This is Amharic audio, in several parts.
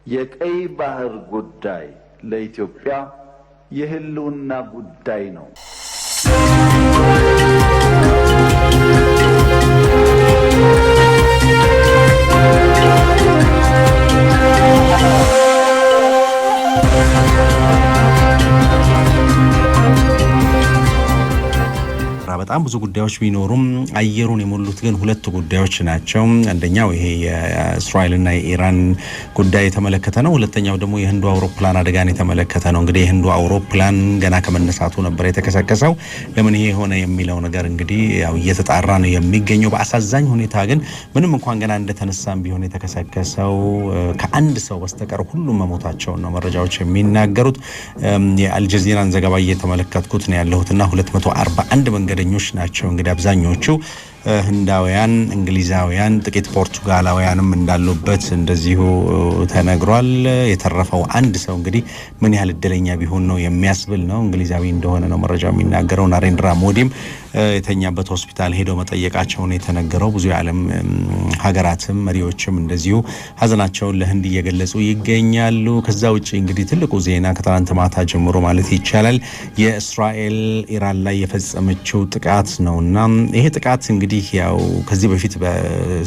የቀይ ባህር ጉዳይ ለኢትዮጵያ የህልውና ጉዳይ ነው። በጣም ብዙ ጉዳዮች ቢኖሩም አየሩን የሞሉት ግን ሁለት ጉዳዮች ናቸው። አንደኛው ይሄ የእስራኤልና የኢራን ጉዳይ የተመለከተ ነው። ሁለተኛው ደግሞ የህንዱ አውሮፕላን አደጋን የተመለከተ ነው። እንግዲህ የህንዱ አውሮፕላን ገና ከመነሳቱ ነበር የተከሰከሰው። ለምን ይሄ ሆነ የሚለው ነገር እንግዲህ ያው እየተጣራ ነው የሚገኘው። በአሳዛኝ ሁኔታ ግን ምንም እንኳን ገና እንደተነሳም ቢሆን የተከሰከሰው ከአንድ ሰው በስተቀር ሁሉም መሞታቸውን ነው መረጃዎች የሚናገሩት። የአልጀዚራን ዘገባ እየተመለከትኩት ነው ያለሁትና 241 መንገደኞች ናቸው። እንግዲህ አብዛኞቹ ህንዳውያን፣ እንግሊዛውያን፣ ጥቂት ፖርቱጋላውያንም እንዳሉበት እንደዚሁ ተነግሯል። የተረፈው አንድ ሰው እንግዲህ ምን ያህል እድለኛ ቢሆን ነው የሚያስብል ነው። እንግሊዛዊ እንደሆነ ነው መረጃው የሚናገረው። ናሬንድራ ሞዲም የተኛበት ሆስፒታል ሄደው መጠየቃቸውን የተነገረው። ብዙ የዓለም ሀገራትም መሪዎችም እንደዚሁ ሀዘናቸውን ለህንድ እየገለጹ ይገኛሉ። ከዛ ውጭ እንግዲህ ትልቁ ዜና ከትናንት ማታ ጀምሮ ማለት ይቻላል የእስራኤል ኢራን ላይ የፈጸመችው ጥቃት ነውና ይሄ ጥቃት እንግዲህ ያው ከዚህ በፊት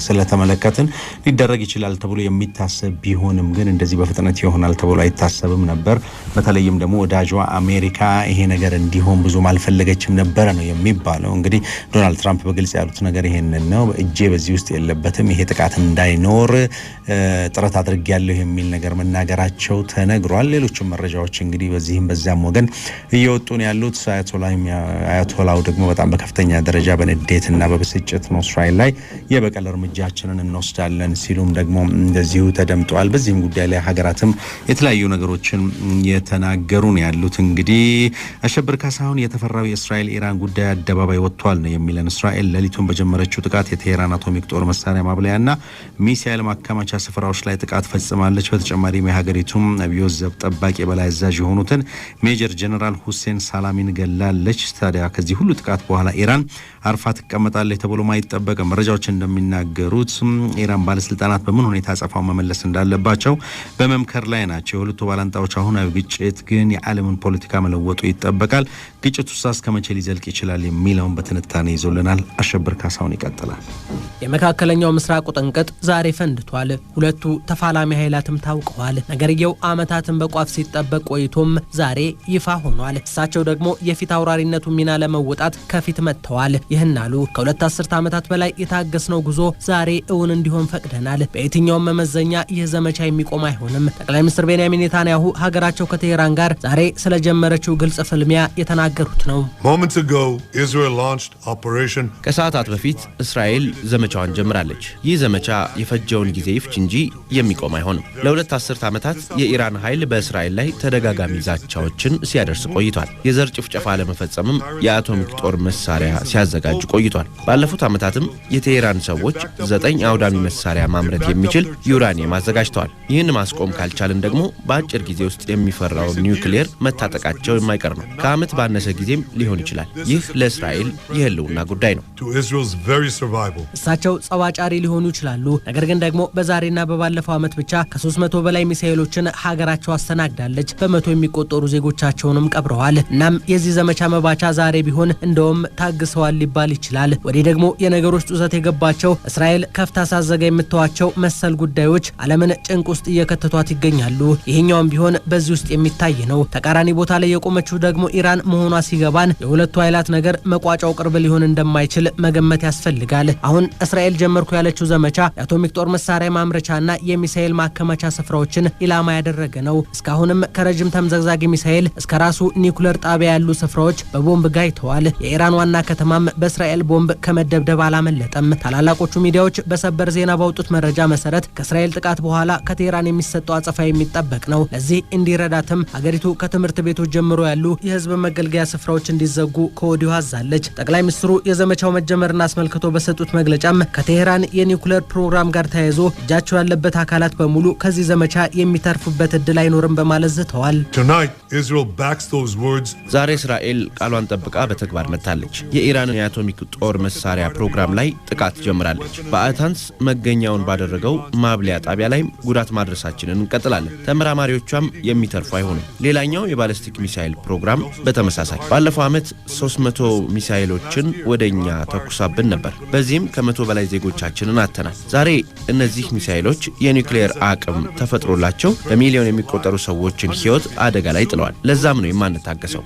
ስለተመለከትን ሊደረግ ይችላል ተብሎ የሚታሰብ ቢሆንም ግን እንደዚህ በፍጥነት ይሆናል ተብሎ አይታሰብም ነበር። በተለይም ደግሞ ወዳጇ አሜሪካ ይሄ ነገር እንዲሆን ብዙም አልፈለገችም ነበር ነው የሚባለው። እንግዲህ ዶናልድ ትራምፕ በግልጽ ያሉት ነገር ይሄንን ነው። እጄ በዚህ ውስጥ የለበትም፣ ይሄ ጥቃት እንዳይኖር ጥረት አድርጌያለሁ የሚል ነገር መናገራቸው ተነግሯል። ሌሎችም መረጃዎች እንግዲህ በዚህም በዛም ወገን እየወጡ ነው ያሉት። አያቶላው ደግሞ በጣም በከፍተኛ ደረጃ በንዴትና በብስጭት ነው እስራኤል ላይ የበቀል እርምጃችንን እንወስዳለን ሲሉም ደግሞ እንደዚሁ ተደምጠዋል። በዚህም ጉዳይ ላይ ሀገራትም የተለያዩ ነገሮችን የተናገሩ ነው ያሉት። እንግዲህ አሸብር ካሳሁን የተፈራው የእስራኤል ኢራን ጉዳይ አደባባይ ወጥቷል ነው የሚለን። እስራኤል ሌሊቱን በጀመረችው ጥቃት የቴህራን አቶሚክ ጦር መሳሪያ ማብለያና ሚሳኤል ማከማቻ ስፍራዎች ላይ ጥቃት ፈጽማለች። በተጨማሪም የሀገሪቱም አብዮት ዘብ ጠባቂ በላይ አዛዥ የሆኑትን ሜጀር ጀነራል ሁሴን ሳላሚን ገላለች። ታዲያ ከዚህ ሁሉ ጥቃት በኋላ ኢራን አርፋ ትቀመጣለች ተብሎ ማይጠበቅ መረጃዎች እንደሚናገሩት ኢራን ባለስልጣናት በምን ሁኔታ አጸፋው መመለስ እንዳለባቸው በመምከር ላይ ናቸው። የሁለቱ ባላንጣዎች አሁናዊ ግጭት ግን የዓለምን ፖለቲካ መለወጡ ይጠበቃል። ግጭቱ እስከ መቼ ሊዘልቅ ይችላል የሚለውን በትንታኔ ይዞልናል። አሸብር ካሳሁን ይቀጥላል። የመካከለኛው ምስራቅ ውጥንቅጥ ዛሬ ፈንድቷል። ሁለቱ ተፋላሚ ኃይላትም ታውቀዋል። ነገርየው ዓመታትን በቋፍ ሲጠበቅ ቆይቶም ዛሬ ይፋ ሆኗል። እሳቸው ደግሞ የፊት አውራሪነቱ ሚና ለመወጣት ከፊት መጥተዋል። ይህን አሉ። ከሁለት አስርት ዓመታት በላይ የታገስነው ጉዞ ዛሬ እውን እንዲሆን ፈቅደናል። በየትኛውም መመዘኛ ይህ ዘመቻ የሚቆም አይሆንም። ጠቅላይ ሚኒስትር ቤንያሚን ኔታንያሁ ሀገራቸው ከቴህራን ጋር ዛሬ ስለጀመረችው ግልጽ ፍልሚያ የተናገሩት ነው። ከሰዓታት በፊት እስራኤል ዘመቻዋን ጀምራለች። ይህ ዘመቻ የፈጀውን ጊዜ ይፍጅ እንጂ የሚቆም አይሆንም። ለሁለት አስርት ዓመታት የኢራን ኃይል በእስራኤል ላይ ተደጋጋሚ ዛቻዎችን ሲያደርስ ቆይቷል። የዘር ጭፍጨፋ ለመፈጸምም የአቶሚክ ጦር መሳሪያ ሲያዘጋጅ ቆይቷል። ባለፉት ዓመታትም የቴህራን ሰዎች 9 አውዳሚ መሳሪያ ማምረት የሚችል ዩራኒየም አዘጋጅተዋል። ይህን ማስቆም ካልቻልን ደግሞ በአጭር ጊዜ ውስጥ የሚፈራውን ኒውክሌር መታጠቃቸው የማይቀር ነው። ከዓመት ባነሰ ጊዜም ሊሆን ይችላል። ይህ ለእስራኤል የህልውና ጉዳይ ነው። እሳቸው ጸዋጫሪ ሊሆኑ ይችላሉ። ነገር ግን ደግሞ በዛሬና በባለፈው ዓመት ብቻ ከ300 በላይ ሚሳኤሎችን ሀገራቸው አስተናግዳለች። በመቶ የሚቆጠሩ ዜጎቻቸውንም ቀብረዋል። እናም የዚህ ዘመቻ መባቻ ዛሬ ቢሆን እንደውም ታግሰዋል ሊባል ይችላል። ወዲህ ደግሞ የነገሮች ጡዘት የገባቸው እስራኤል ከፍታ ሳዘጋ የምትተዋቸው መሰል ጉዳዮች ዓለምን ጭንቅ ውስጥ እየከተቷት ይገኛሉ። ይሄኛውም ቢሆን በዚህ ውስጥ የሚታይ ነው። ተቃራኒ ቦታ ላይ የቆመችው ደግሞ ኢራን መሆኗ ሲገባን የሁለቱ ኃይላት ነገር መቋጫው ቅርብ ሊሆን እንደማይችል መገመት ያስፈልጋል። አሁን እስራኤል ጀመርኩ ያለችው ዘመቻ የአቶሚክ ጦር መሳሪያ ማምረቻና የሚሳኤል ማከማቻ ስፍራዎችን ኢላማ ያደረገ ነው። እስካሁንም ከረጅም ተምዘግዛጊ ሚሳኤል እስከ ራሱ ኒውክሌር ጣቢያ ያሉ ስፍራዎች በቦምብ ጋይተዋል። የኢራን ዋና ከተማም በእስራኤል ቦምብ ከመደብደብ አላመለጠም። ታላላቆቹ ሚዲያዎች በሰበር ዜና ባወጡት መረጃ መሰረት ከእስራኤል ጥቃት በኋላ ከቴህራን የሚሰጠው አጸፋ የሚጠበቅ ነው። ለዚህ እንዲረዳትም ሀገሪቱ ከትምህርት ቤቶች ጀምሮ ያሉ የህዝብ መገልገያ ስፍራዎች እንዲዘጉ ከወዲሁ አዛለች። አስታውቃለች። ጠቅላይ ሚኒስትሩ የዘመቻው መጀመርን አስመልክቶ በሰጡት መግለጫም ከቴህራን የኒውክሌር ፕሮግራም ጋር ተያይዞ እጃቸው ያለበት አካላት በሙሉ ከዚህ ዘመቻ የሚተርፉበት እድል አይኖርም በማለት ዝተዋል። ዛሬ እስራኤል ቃሏን ጠብቃ በተግባር መታለች። የኢራን የአቶሚክ ጦር መሳሪያ ፕሮግራም ላይ ጥቃት ጀምራለች። በአታንስ መገኛውን ባደረገው ማብሊያ ጣቢያ ላይ ጉዳት ማድረሳችንን እንቀጥላለን። ተመራማሪዎቿም የሚተርፉ አይሆኑም። ሌላኛው የባለስቲክ ሚሳኤል ፕሮግራም በተመሳሳይ ባለፈው ዓመት 300 ሚሳኤሎችን ወደኛ ተኩሳብን ነበር። በዚህም ከ100 በላይ ዜጎቻችንን አጥተናል። ዛሬ እነዚህ ሚሳኤሎች የኒውክሌር አቅም ተፈጥሮላቸው በሚሊዮን የሚቆጠሩ ሰዎችን ሕይወት አደጋ ላይ ጥለዋል። ለዛም ነው የማንታገሰው።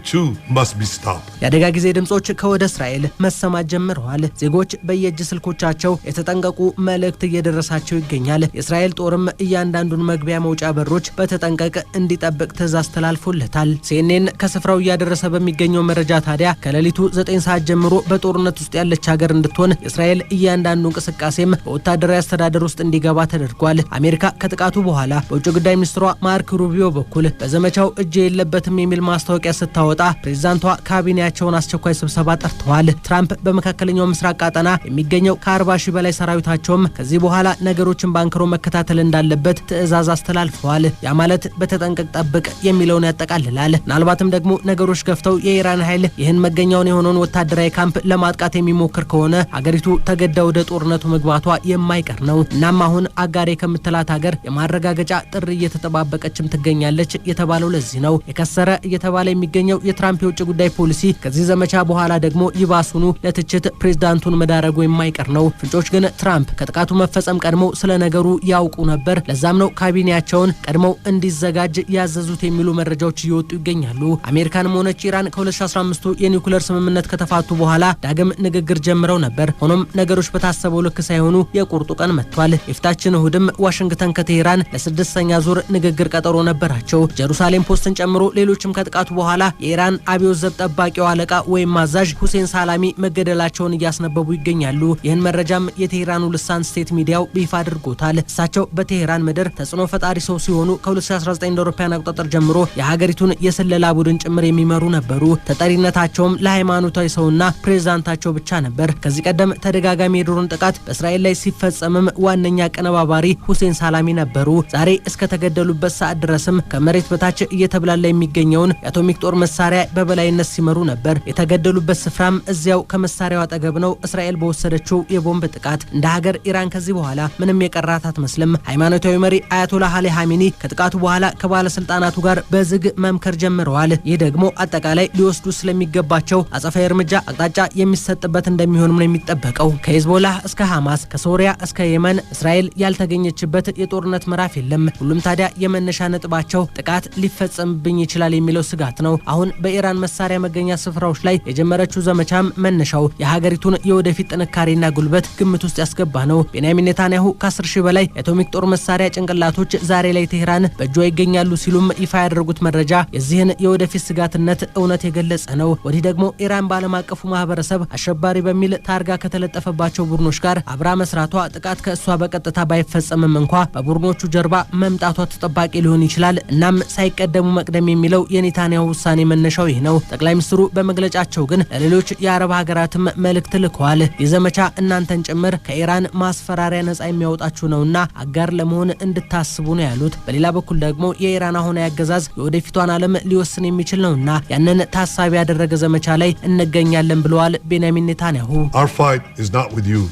የአደጋ ጊዜ ድምጾች ከወደ እስራኤል መሰማት ጀምረዋል። ዜጎች በየእጅ ስልኮቻቸው የተጠንቀቁ መልእክት እየደረሳቸው ይገኛል። የእስራኤል ጦርም እያንዳንዱን መግቢያ መውጫ በሮች በተጠንቀቅ እንዲጠብቅ ትዕዛዝ ተላልፎለታል። ሲኤንኤን ከስፍራው እያደረሰ በሚገኘው መረጃ ታዲያ ከሌሊቱ 9 ሰዓት ጀምሮ በጦርነት ውስጥ ያለች ሀገር እንድትሆን የእስራኤል እያንዳንዱ እንቅስቃሴም በወታደራዊ አስተዳደር ውስጥ እንዲገባ ተደርጓል። አሜሪካ ከጥቃቱ በኋላ በውጭ ጉዳይ ሚኒስትሯ ማርክ ሩቢዮ በኩል በዘመቻው እጅ የለበትም የሚል ማስታወቂያ ስታወጣ ፕሬዝዳንቷ ካቢኔያቸውን አስቸኳይ ስብሰባ ጠርተዋል። ትራምፕ በመካከለኛው ምስራቅ ቃጠና የሚገኘው ከ40 ሺህ በላይ ሰራዊታቸውም ከዚህ በኋላ ነገሮችን ባንክሮ መከታተል እንዳለበት ትዕዛዝ አስተላልፈዋል። ያ ማለት በተጠንቀቅ ጠብቅ የሚለውን ያጠቃልላል። ምናልባትም ደግሞ ነገሮች ገፍተው የኢራን ኃይል ይህን መገኛውን የሆነውን ወታደራዊ ካምፕ ለማጥቃት የሚሞክር ከሆነ አገሪቱ ተገዳ ወደ ጦርነቱ መግባቷ የማይቀር ነው። እናም አሁን አጋሬ ከምትላት ሀገር የማረጋገጫ ጥሪ እየተጠባበቀችም ትገኛለች የተባለው ለዚህ ነው። የከሰረ እየተባለ የሚገኘው የትራምፕ የውጭ ጉዳይ ፖሊሲ ከዚህ ዘመቻ በኋላ ደግሞ ይባሱኑ ለትችት ፕሬዝዳንቱን መዳረጉ የማይቀር ነው። ፍንጮች ግን ትራምፕ ከጥቃቱ መፈጸም ቀድመው ስለ ነገሩ ያውቁ ነበር፣ ለዛም ነው ካቢኔያቸውን ቀድመው እንዲዘጋጅ ያዘዙት የሚሉ መረጃዎች እየወጡ ይገኛሉ። አሜሪካንም ሆነች ኢራን ከ2015 የኒውክሌር ስምምነት ከተፋቱ በኋላ ዳግም ንግግር ጀምረው ነበር። ሆኖም ነገሮች በታሰበው ልክ ሳይሆኑ የቁርጡ ቀን መጥቷል። የፊታችን እሁድም ዋሽንግተን ከቴህራን ለ6ኛ ዙር ንግግር ቀጠሮ ነበራቸው። ጀሩሳሌም ፖስትን ጨምሮ ሌሎችም ከጥቃቱ በኋላ የኢራን አብዮት ዘብ ጠባቂው አለቃ ወይም አዛዥ ሁሴን ሳላሚ መገደላቸውን እያስነበቡ ይገኛሉ። ይህን መረጃም የቴህራኑ ልሳን ስቴት ሚዲያው ይፋ አድርጎታል። እሳቸው በቴህራን ምድር ተጽዕኖ ፈጣሪ ሰው ሲሆኑ ከ2019 እንደ አውሮፓውያን አቆጣጠር ጀምሮ የሀገሪቱን የስለላ ቡድን ጭምር የሚመሩ ነበሩ። ተጠሪነታቸውም ለሃይማኖታዊ ሰውና ፕሬዝዳንታቸው ብቻ ነበር። ከዚህ ቀደም ተደጋጋሚ የድሮን ጥቃት በእስራኤል ላይ ሲፈጸምም ዋነኛ ቀነባባሪ ሁሴን ሳላሚ ነበሩ። ዛሬ እስከ ተገደሉበት ሰዓት ድረስም ከመሬት በታች እየተብላላ የሚገኘውን የአቶሚክ ጦር መሳሪያ በበላይነት ሲመሩ ነበር። የተገደሉበት ስፍራም እዚያው ከመሳሪያው አጠገብ ነው። እስራኤል በወሰደችው የቦምብ ጥቃት እንደ ሀገር ኢራን ከዚህ በኋላ ምንም የቀራት አትመስልም። ሃይማኖታዊ መሪ አያቶላህ አሊ ሀሚኒ ከጥቃቱ በኋላ ከባለስልጣናቱ ጋር በዝግ መምከር ጀምረዋል። ይህ ደግሞ አጠቃላይ ሊወስዱ ስለሚገባቸው አጸፋዊ እርምጃ አቅጣጫ የሚሰጥበት እንደሚሆንም ነው የሚጠበቀው። ከሂዝቦላህ እስከ ሐማስ፣ ከሶሪያ እስከ የመን እስራኤል ያልተገኘችበት የጦርነት ምዕራፍ የለም። ሁሉም ታዲያ የመነሻ ነጥባቸው ጥቃት ሊፈጸምብኝ ይችላል የሚለው ስጋት ነው። አሁን በኢራን መሳሪያ መገኛ ስፍራዎች ላይ የጀመረችው ዘመቻም መነሻው የሀገሪቱን የወደፊት ጥንካሬና ጉልበት ግምት ውስጥ ያስገባ ነው። ቤንያሚን ኔታንያሁ ከ10 ሺህ በላይ የአቶሚክ ጦር መሳሪያ ጭንቅላቶች ዛሬ ላይ ቴህራን በእጇ ይገኛሉ ሲሉም ይፋ ያደረጉት መረጃ የዚህን የወደፊት ስጋትነት እውነት የገለጸ ነው። ወዲህ ደግሞ ኢራን በዓለም አቀፉ ማህበረሰብ አሸባሪ በሚል ታርጋ ከተለጠፈባቸው ቡድኖች ጋር አብራ መስራቷ ጥቃት ከእሷ በቀጥታ ባይፈጸምም እንኳ በቡድኖቹ ጀርባ መምጣቷ ተጠባቂ ሊሆን ይችላል። እናም ሳይቀደሙ መቅደም የሚለው የኔታንያሁ ውሳኔ መነሻው ይህ ነው። ጠቅላይ ሚኒስትሩ በመግለጫቸው ግን ለሌሎች የአረብ ሀገራትም መልእክት ልከዋል። የዘመቻ እናንተን ጭምር ከኢራን ማስፈራሪያ ነጻ የሚያወጣችሁ ነውና አጋር ለመሆን እንድታስቡ ነው ያሉት። በሌላ በኩል ደግሞ የኢራን አሁን አገዛዝ የወደፊቷን ዓለም ሊወስን የሚችል ነውና ያንን ታሳቢ ያደረገ ዘመቻ ላይ እንገኛለን ብለዋል ቤንያሚን ኔታንያሁ።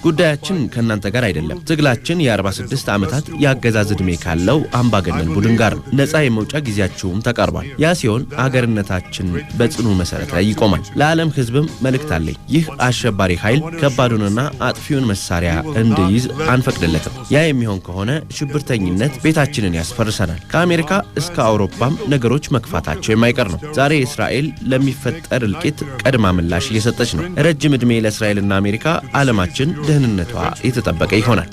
ጉዳያችን ከእናንተ ጋር አይደለም። ትግላችን የ46 ዓመታት የአገዛዝ ዕድሜ ካለው አምባገነን ቡድን ጋር ነው። ነጻ የመውጫ ጊዜያችሁም ተቃርቧል። ያ ሲሆን አገርነታችን በጽኑ መሰረት ላይ ይቆማል። ለዓለም ሕዝብም መልእክት አለኝ። ይህ አሸባሪ ኃይል ከባዱንና አጥፊውን መሳሪያ እንዲይዝ አንፈቅድለትም። ያ የሚሆን ከሆነ ሽብርተኝነት ቤታችንን ያስፈርሰናል። ከአሜሪካ እስከ አውሮፓም ነገሮች መክፋታቸው የማይቀር ነው። ዛሬ እስራኤል ለሚፈጠር እልቂት ቀድማ ምላሽ እየሰጠች ነው። ረጅም ዕድሜ ለእስራኤልና አሜሪካ። ዓለማችን ደህንነቷ የተጠበቀ ይሆናል።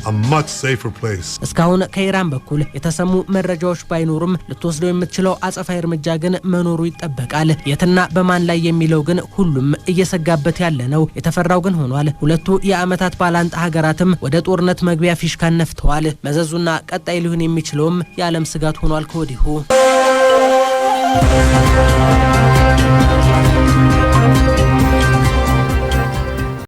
እስካሁን ከኢራን በኩል የተሰሙ መረጃዎች ባይኖሩም ልትወስደው የምትችለው አጸፋዊ እርምጃ ግን መኖሩ ይጠበቃል። የትና በማን ላይ የሚለው ግን ሁሉም እየሰጋበት ያለ ነው። የተፈራው ግን ሆኗል። ሁለቱ የዓመታት ባላንጣ ሀገራትም ወደ ጦርነት መግቢያ ፊሽካን ነፍተዋል። መዘዙና ቀጣይ ሊሆን የሚችለውም የዓለም ስጋት ሆኗል ከወዲሁ።